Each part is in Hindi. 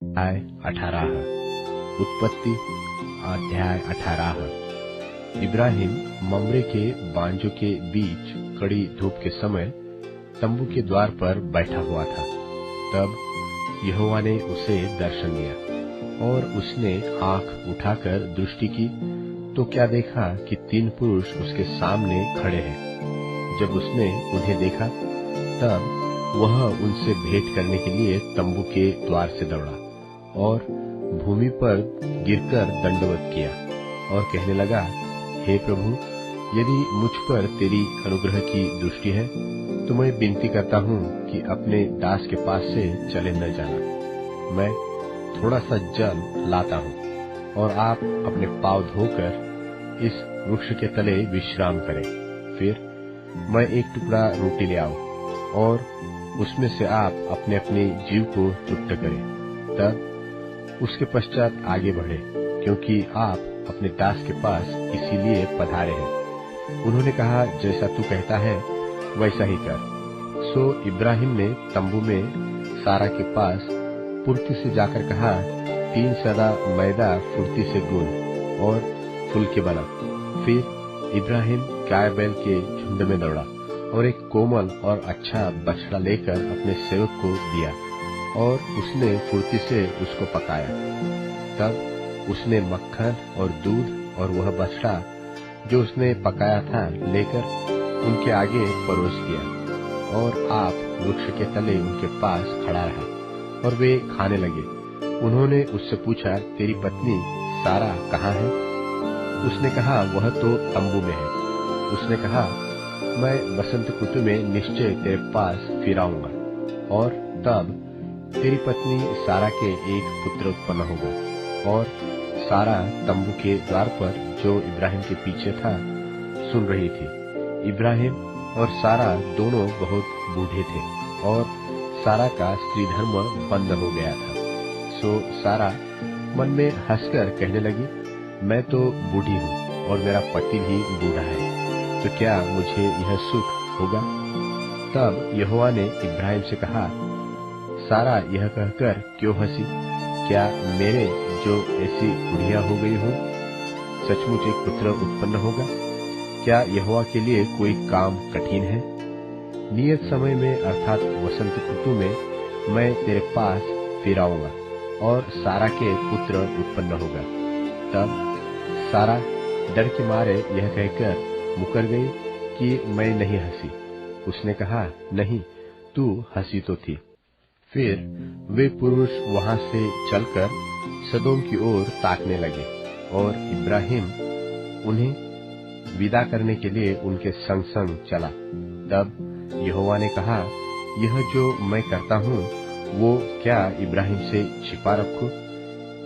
अध्याय 18। उत्पत्ति अध्याय 18। इब्राहिम ममरे के बांजों के बीच कड़ी धूप के समय तंबू के द्वार पर बैठा हुआ था। तब यहोवा ने उसे दर्शन दिया और उसने आंख उठाकर दृष्टि की तो क्या देखा कि 3 पुरुष उसके सामने खड़े हैं। जब उसने उन्हें देखा तब वह उनसे भेंट करने के लिए तंबू के द्वार से दौड़ा और भूमि पर गिरकर दंडवत किया और कहने लगा, हे प्रभु, यदि मुझ पर तेरी अनुग्रह की दृष्टि है तो मैं विनती करता हूँ कि अपने दास के पास से चले न जाना। मैं थोड़ा सा जल लाता हूँ और आप अपने पाँव धोकर इस वृक्ष के तले विश्राम करें। फिर मैं एक टुकड़ा रोटी ले आऊं और उसमें से आप अपने अपने जीव को तृप्त करें। तब उसके पश्चात आगे बढ़े, क्योंकि आप अपने दास के पास इसीलिए पधारे हैं। उन्होंने कहा, जैसा तू कहता है वैसा ही कर। सो इब्राहिम ने तंबू में सारा के पास फुर्ती से जाकर कहा, 3 सदा मैदा फुर्ती से गूंद और फुलके बना। फिर इब्राहिम गाय बैल के झुंड में दौड़ा और एक कोमल और अच्छा बछड़ा लेकर अपने सेवक को दिया और उसने फुर्ती से उसको पकाया। तब उसने मक्खन और दूध और वह बछड़ा जो उसने पकाया था लेकर उनके आगे परोस दिया और आप वृक्ष के तले उनके पास खड़ा रहा और वे खाने लगे। उन्होंने उससे पूछा, तेरी पत्नी सारा कहाँ है? उसने कहा, वह तो तंबू में है। उसने कहा, मैं बसंत ऋतु में निश्चय तेरे पास फिर आऊंगा और तब तेरी पत्नी सारा के एक पुत्र उत्पन्न होगा। और सारा तंबू के द्वार पर जो इब्राहिम के पीछे था सुन रही थी। इब्राहिम और सारा दोनों बहुत बूढ़े थे और सारा का स्त्री धर्म बंद हो गया था। सो सारा मन में हंसकर कहने लगी, मैं तो बूढ़ी हूँ और मेरा पति भी बूढ़ा है, तो क्या मुझे यह सुख होगा? तब यहोवा ने इब्राहिम से कहा, सारा यह कहकर क्यों हंसी? क्या मेरे जो ऐसी बुढ़िया हो गई हूँ सचमुच एक पुत्र उत्पन्न होगा? क्या यहोवा के लिए कोई काम कठिन है? नियत समय में अर्थात वसंत ऋतु में मैं तेरे पास फिर आऊंगा और सारा के पुत्र उत्पन्न होगा। तब सारा डर के मारे यह कहकर मुकर गई कि मैं नहीं हंसी। उसने कहा, नहीं, तू हंसी तो थी। फिर वे पुरुष वहां से चलकर सदोम की ओर ताकने लगे और इब्राहिम उन्हें विदा करने के लिए उनके संग संग चला। तब यहोवा ने कहा, यह जो मैं करता हूँ वो क्या इब्राहिम से छिपा रखूं?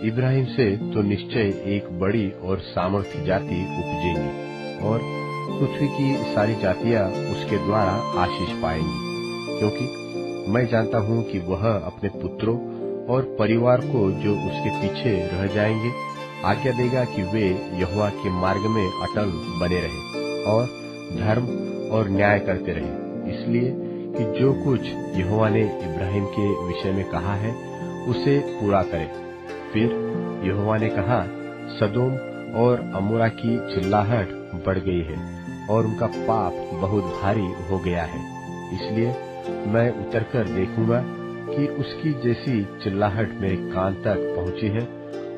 इब्राहिम से तो निश्चय एक बड़ी और सामर्थी जाति उपजेगी और पृथ्वी की सारी जातियां उसके द्वारा आशीष पाएंगी, क्योंकि मैं जानता हूँ कि वह अपने पुत्रों और परिवार को जो उसके पीछे रह जाएंगे आज्ञा देगा कि वे यहोवा के मार्ग में अटल बने रहे और धर्म और न्याय करते रहे, इसलिए कि जो कुछ यहोवा ने इब्राहिम के विषय में कहा है उसे पूरा करे। फिर यहोवा ने कहा, सदोम और अमोरा की चिल्लाहट बढ़ गई है और उनका पाप बहुत भारी हो गया है, इसलिए मैं उतरकर देखूंगा कि उसकी जैसी चिल्लाहट मेरे कान तक पहुंची है,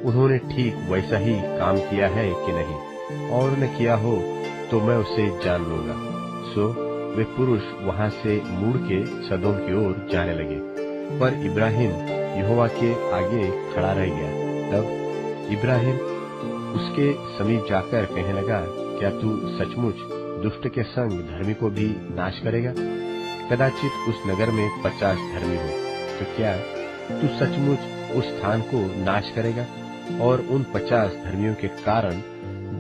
उन्होंने ठीक वैसा ही काम किया है कि नहीं, और न किया हो तो मैं उसे जान लूंगा। सो वे पुरुष वहां से मुड़ के सदोम की ओर जाने लगे, पर इब्राहिम यहोवा के आगे खड़ा रह गया। तब इब्राहिम उसके समीप जाकर कहने लगा, क्या तू सचमुच दुष्ट के संग धर्मी को भी नाश करेगा? कदाचित उस नगर में 50 धर्मी हो, तो क्या तू सचमुच उस स्थान को नाश करेगा और उन 50 धर्मियों के कारण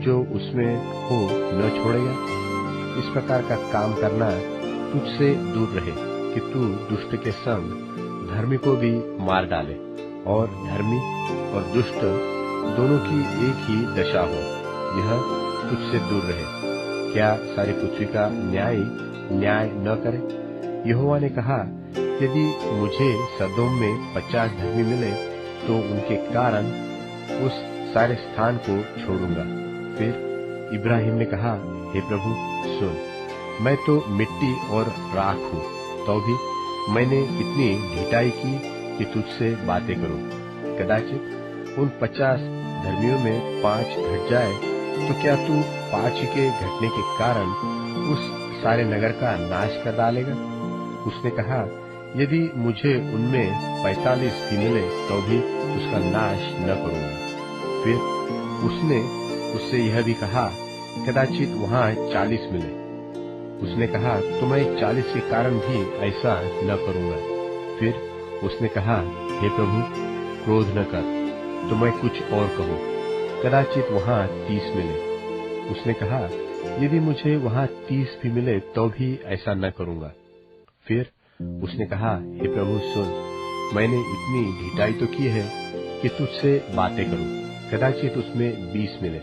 जो उसमें हो न छोड़ेगा? इस प्रकार का काम करना तुझसे दूर रहे कि तू दुष्ट के संग धर्मी को भी मार डाले और धर्मी और दुष्ट दोनों की एक ही दशा हो, यह तुझसे दूर रहे। क्या सारी पृथ्वी का न्याय न करे? यहोवा ने कहा, यदि मुझे सदोम में 50 धर्मी मिले तो उनके कारण उस सारे स्थान को छोड़ूंगा। फिर इब्राहिम ने कहा, हे प्रभु सुन, मैं तो मिट्टी और राख हूँ, तो भी मैंने इतनी ढिठाई की कि तुझसे बातें करूं। कदाचित उन 50 धर्मियों में 5 घट जाए, तो क्या तू 5 के घटने के कारण उस सारे नगर का नाश कर डालेगा? उसने कहा, यदि मुझे उनमें 45 भी मिले तो भी उसका नाश न करूंगा। फिर उसने उससे यह भी कहा, कदाचित वहां 40 मिले। उसने कहा, तो मैं 40 के कारण भी ऐसा न करूंगा। फिर उसने कहा, हे प्रभु क्रोध न कर, तो मैं कुछ और कहूं, कदाचित वहां 30 मिले। उसने कहा, यदि मुझे वहां 30 भी मिले तो भी ऐसा न करूंगा। फिर उसने कहा, हे प्रभु सुन, मैंने इतनी ढिठाई तो की है कि तुझसे बातें करूं, कदाचित उसमें 20 मिले।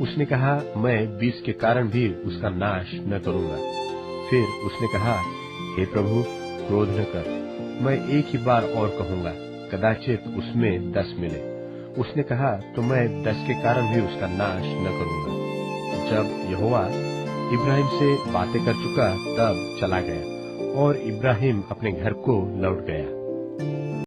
उसने कहा, मैं 20 के कारण भी उसका नाश न करूंगा। फिर उसने कहा, हे प्रभु क्रोध न कर, मैं एक ही बार और कहूंगा, कदाचित उसमें 10 मिले। उसने कहा, तो मैं 10 के कारण भी उसका नाश न करूंगा। जब यहोवा इब्राहिम से बातें कर चुका, तब चला गया और इब्राहिम अपने घर को लौट गया।